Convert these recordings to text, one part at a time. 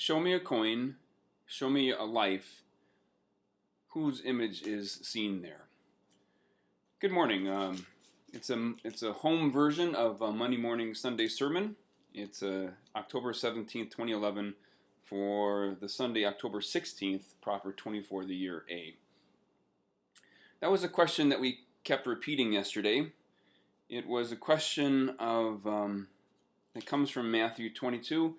Show me a coin, show me a life whose image is seen there. Good morning. It's a home version of a Monday morning Sunday sermon. It's October 17th, 2011 for the Sunday, October 16th, proper 24 the year A. That was a question that we kept repeating yesterday. It was a question of that comes from Matthew 22.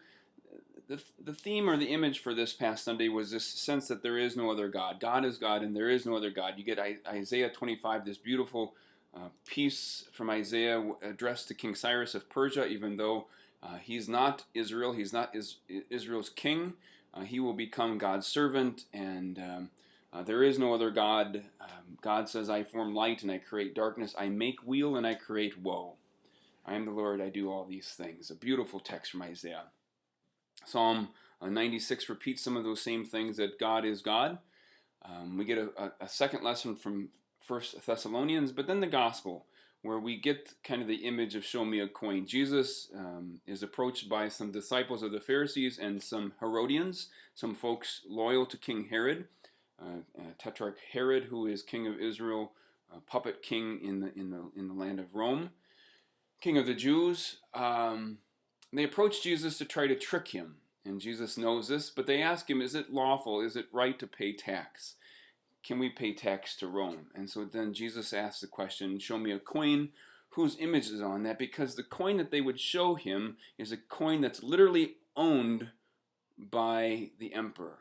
The theme or the image for this past Sunday was this sense that there is no other God. God is God and there is no other God. You get Isaiah 25, this beautiful piece from Isaiah addressed to King Cyrus of Persia, even though he's not Israel, he's not Israel's king. He will become God's servant, and there is no other God. God says, I form light and I create darkness. I make weal and I create woe. I am the Lord, I do all these things. A beautiful text from Isaiah. Psalm 96 repeats some of those same things, that God is God. We get a second lesson from 1 Thessalonians, but then the gospel, where we get kind of the image of show me a coin. Jesus is approached by some disciples of the Pharisees and some Herodians, some folks loyal to King Herod, Tetrarch Herod, who is king of Israel, puppet king in the land of Rome, king of the Jews. They approach Jesus to try to trick him, and Jesus knows this, but they ask him, is it lawful, is it right to pay tax? Can we pay tax to Rome? And so then Jesus asks the question, show me a coin whose image is on that, because the coin that they would show him is a coin that's literally owned by the emperor,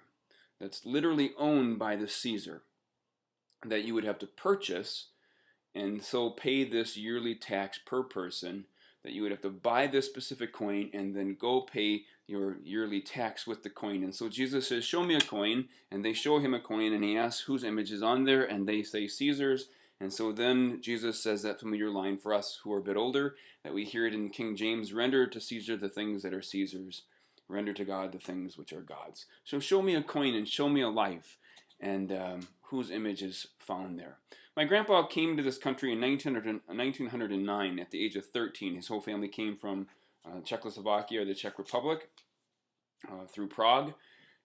that's literally owned by the Caesar, that you would have to purchase and so pay this yearly tax per person, that you would have to buy this specific coin and then go pay your yearly tax with the coin. And so Jesus says, show me a coin, and they show him a coin, and he asks whose image is on there, and they say Caesar's. And so then Jesus says that familiar line for us who are a bit older, that we hear it in King James, render to Caesar the things that are Caesar's, render to God the things which are God's. So show me a coin and show me a life, and whose image is found there. My grandpa came to this country in 1909 at the age of 13. His whole family came from Czechoslovakia, or the Czech Republic, through Prague.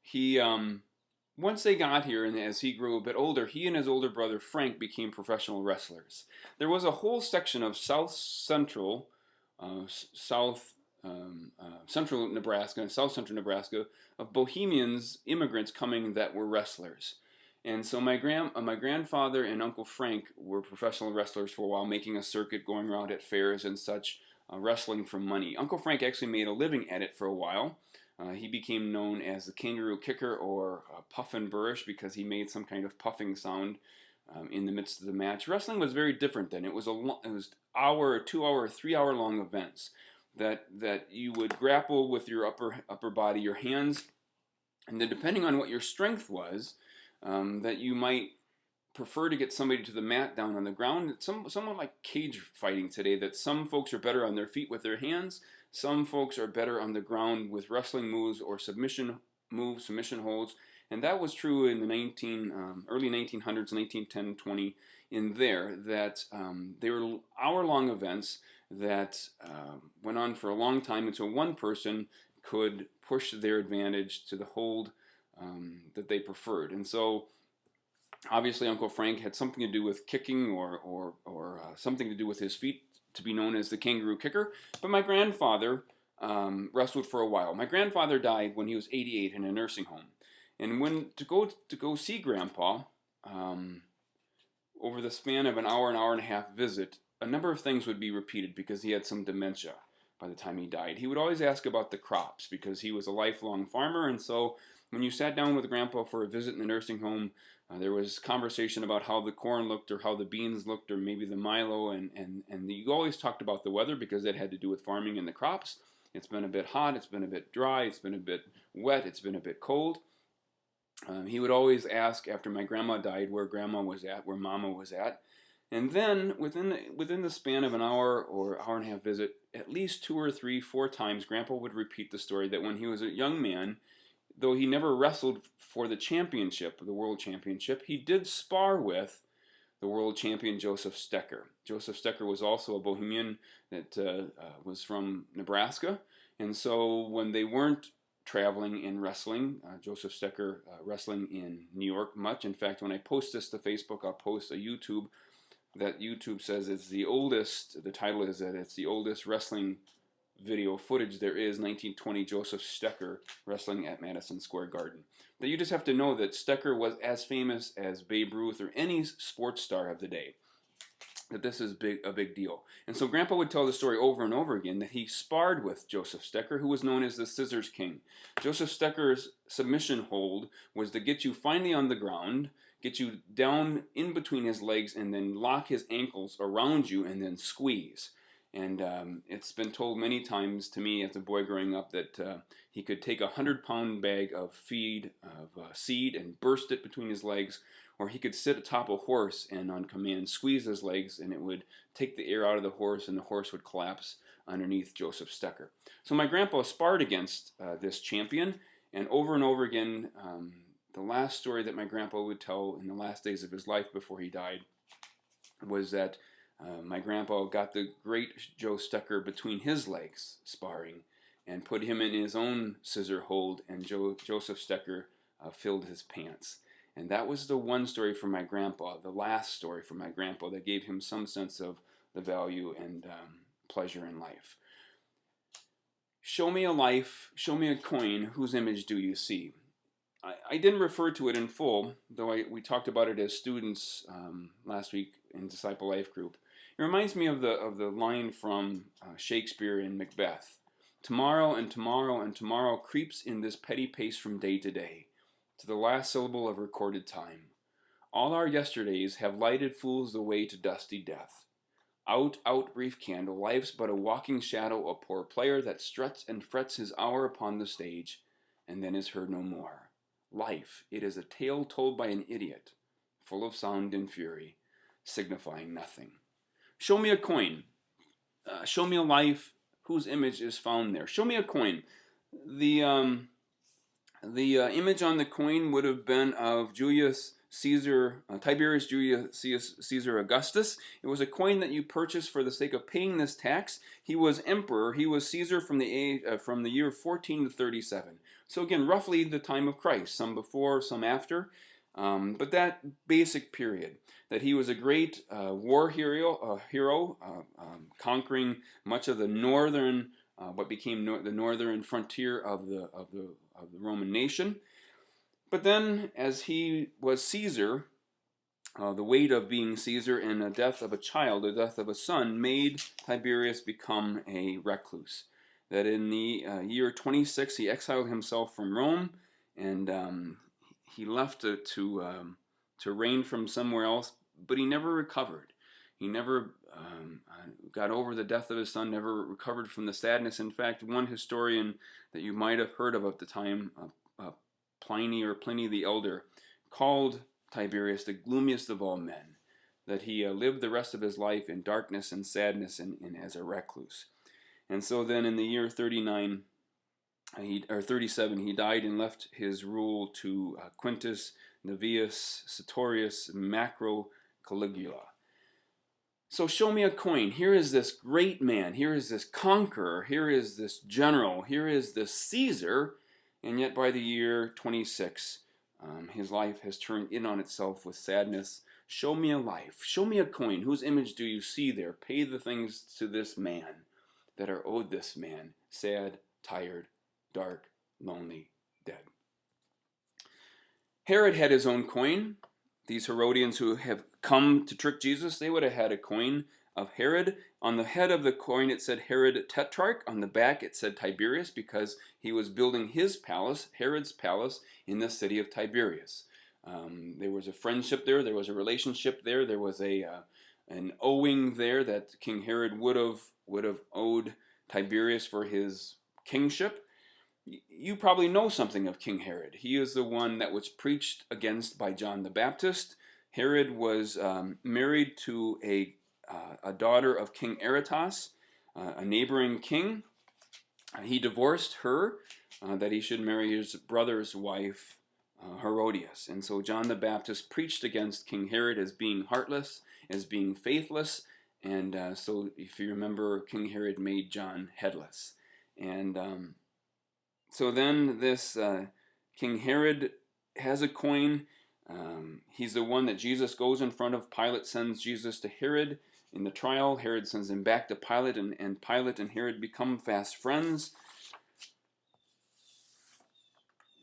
He, once they got here, and as he grew a bit older, he and his older brother Frank became professional wrestlers. There was a whole section of central Nebraska and south central Nebraska of Bohemians, immigrants coming that were wrestlers. And so my grandfather and Uncle Frank were professional wrestlers for a while, making a circuit, going around at fairs and such, wrestling for money. Uncle Frank actually made a living at it for a while. He became known as the kangaroo kicker, or Puffin Buresh, because he made some kind of puffing sound in the midst of the match. Wrestling was very different then. It was hour, 2 hour, 3 hour long events that you would grapple with your upper body, your hands, and then depending on what your strength was, that you might prefer to get somebody to the mat down on the ground. Somewhat like cage fighting today, that some folks are better on their feet with their hands, some folks are better on the ground with wrestling moves or submission moves, submission holds, and that was true in the early 1900s, 1910, 20, in there, that they were hour-long events that went on for a long time until one person could push their advantage to the hold that they preferred. And so obviously Uncle Frank had something to do with kicking, or something to do with his feet, to be known as the kangaroo kicker. But my grandfather wrestled for a while. My grandfather died when he was 88 in a nursing home. And when to go see Grandpa, over the span of an hour and a half visit, a number of things would be repeated because he had some dementia by the time he died. He would always ask about the crops because he was a lifelong farmer, and so when you sat down with Grandpa for a visit in the nursing home, there was conversation about how the corn looked, or how the beans looked, or maybe the Milo, and you always talked about the weather because that had to do with farming and the crops. It's been a bit hot, it's been a bit dry, it's been a bit wet, it's been a bit cold. He would always ask after my grandma died where Grandma was at, where Mama was at. And then within the span of an hour or hour and a half visit, at least 2 or 3, 4 times, Grandpa would repeat the story that when he was a young man, though he never wrestled for the championship, the world championship, he did spar with the world champion Joseph Stecker. Joseph Stecker was also a Bohemian that was from Nebraska, and so when they weren't traveling and wrestling. Joseph Stecker wrestling in New York much. In fact, when I post this to Facebook, I'll post a YouTube that YouTube says it's the oldest. The title is that it's the oldest wrestling video footage there is, 1920 Joseph Stecker wrestling at Madison Square Garden. But you just have to know that Stecker was as famous as Babe Ruth or any sports star of the day. That this is a big deal. And so Grandpa would tell the story over and over again that he sparred with Joseph Stecker, who was known as the Scissors King. Joseph Stecker's submission hold was to get you finally on the ground, get you down in between his legs, and then lock his ankles around you and then squeeze. And it's been told many times to me as a boy growing up that he could take a 100-pound bag of seed and burst it between his legs, or he could sit atop a horse and on command squeeze his legs, and it would take the air out of the horse, and the horse would collapse underneath Joseph Stecker. So my grandpa sparred against this champion, and over again, the last story that my grandpa would tell in the last days of his life before he died was that my grandpa got the great Joe Stecker between his legs sparring and put him in his own scissor hold, and Joseph Stecker filled his pants. And that was the one story from my grandpa, the last story from my grandpa, that gave him some sense of the value and pleasure in life. Show me a life, show me a coin, whose image do you see? I didn't refer to it in full, though we talked about it as students last week in Disciple Life Group. It reminds me of the line from Shakespeare in Macbeth. Tomorrow and tomorrow and tomorrow creeps in this petty pace from day to day, to the last syllable of recorded time. All our yesterdays have lighted fools the way to dusty death. Out, out, brief candle, life's but a walking shadow, a poor player that struts and frets his hour upon the stage, and then is heard no more. Life, it is a tale told by an idiot, full of sound and fury, signifying nothing. Show me a coin. Show me a life whose image is found there. Show me a coin. The image on the coin would have been of Julius Caesar, Tiberius Julius Caesar Augustus. It was a coin that you purchased for the sake of paying this tax. He was emperor. He was Caesar from the year 14 to 37. So again, roughly the time of Christ, some before, some after. But that basic period, that he was a great war hero, conquering much of the northern, what became the northern frontier of the Roman nation. But then, as he was Caesar, the weight of being Caesar and the death of a child, the death of a son, made Tiberius become a recluse. That in the year 26, he exiled himself from Rome, and he left to reign from somewhere else, but he never recovered. He never got over the death of his son, never recovered from the sadness. In fact, one historian that you might have heard of at the time, Pliny the Elder, called Tiberius the gloomiest of all men, that he lived the rest of his life in darkness and sadness and as a recluse. And so then in the year 37, he died and left his rule to Quintus Navius Sertorius Macro Caligula. So show me a coin. Here is this great man. Here is this conqueror. Here is this general. Here is this Caesar. And yet by the year 26, his life has turned in on itself with sadness. Show me a life. Show me a coin. Whose image do you see there? Pay the things to this man that are owed this man. Sad, tired, dark, lonely, dead. Herod had his own coin. These Herodians who have come to trick Jesus, they would have had a coin of Herod. On the head of the coin it said Herod Tetrarch. On the back it said Tiberius, because he was building his palace, Herod's palace, in the city of Tiberias. There was a friendship there. There was a relationship there. There was an owing there that King Herod would have owed Tiberius for his kingship. You probably know something of King Herod. He is the one that was preached against by John the Baptist. Herod was married to a daughter of King Aretas, a neighboring king. He divorced her that he should marry his brother's wife, Herodias. And so John the Baptist preached against King Herod as being heartless, as being faithless, and so if you remember, King Herod made John headless. And So then this King Herod has a coin. He's the one that Jesus goes in front of. Pilate sends Jesus to Herod in the trial. Herod sends him back to Pilate, and Pilate and Herod become fast friends.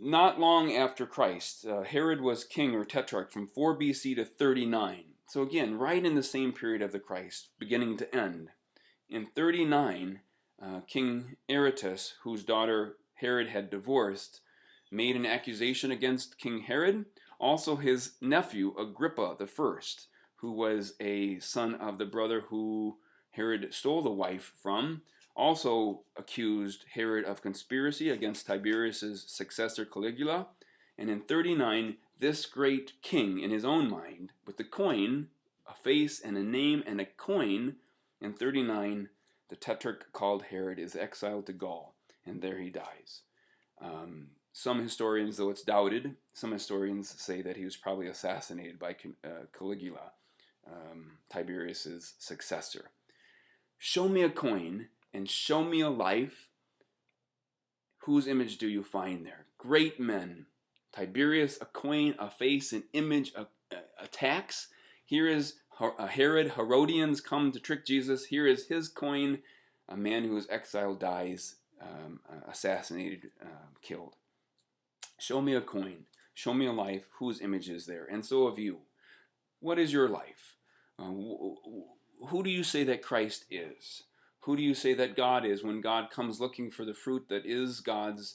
Not long after Christ, Herod was king or tetrarch from 4 BC to 39. So again, right in the same period of the Christ, beginning to end. In 39, King Aretas, whose daughter Herod had divorced, made an accusation against King Herod. Also his nephew, Agrippa I, who was a son of the brother who Herod stole the wife from, also accused Herod of conspiracy against Tiberius's successor Caligula. And in 39, this great king, in his own mind, with the coin, a face and a name and a coin, in 39, the tetrarch called Herod is exiled to Gaul, and there he dies. Some historians, though it's doubted, some historians say that he was probably assassinated by Caligula, Tiberius's successor. Show me a coin and show me a life. Whose image do you find there? Great men. Tiberius, a coin, a face, an image, a tax. Here is Herod. Herodians come to trick Jesus. Here is his coin. A man who is exiled dies, assassinated, killed. Show me a coin. Show me a life. Whose image is there? And so of you. What is your life? Who do you say that Christ is? Who do you say that God is when God comes looking for the fruit that is God's,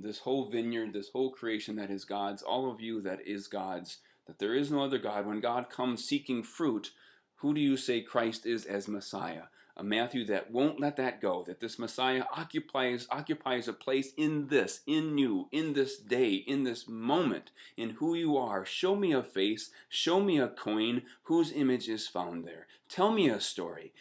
this whole vineyard, this whole creation that is God's, all of you that is God's, that there is no other God. When God comes seeking fruit, who do you say Christ is as Messiah? A Matthew that won't let that go, that this Messiah occupies a place in this, in you, in this day, in this moment, in who you are. Show me a face, show me a coin, whose image is found there. Tell me a story.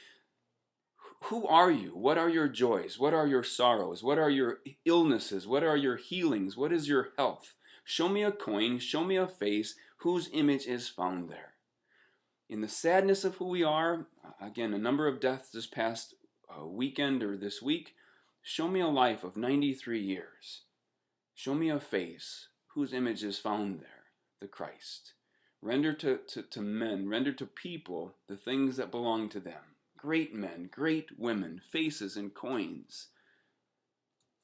Who are you? What are your joys? What are your sorrows? What are your illnesses? What are your healings? What is your health? Show me a coin, show me a face, whose image is found there. In the sadness of who we are, again, a number of deaths this past weekend or this week, show me a life of 93 years. Show me a face whose image is found there, the Christ. Render to men, render to people the things that belong to them. Great men, great women, faces and coins.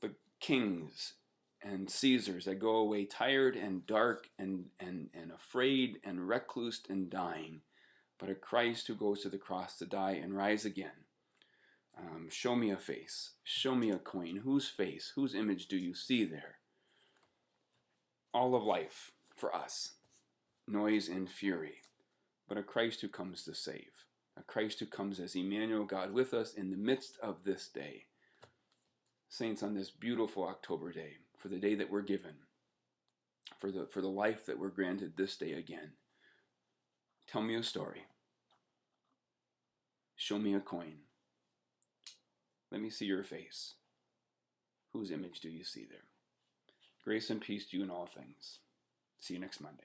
The kings and Caesars that go away tired and dark and afraid and recluse and dying. But a Christ who goes to the cross to die and rise again. Show me a face. Show me a coin. Whose face, whose image do you see there? All of life for us. Noise and fury. But a Christ who comes to save. A Christ who comes as Emmanuel, God with us in the midst of this day. Saints, on this beautiful October day, for the day that we're given, for the life that we're granted this day again. Tell me a story. Show me a coin. Let me see your face. Whose image do you see there? Grace and peace to you in all things. See you next Monday.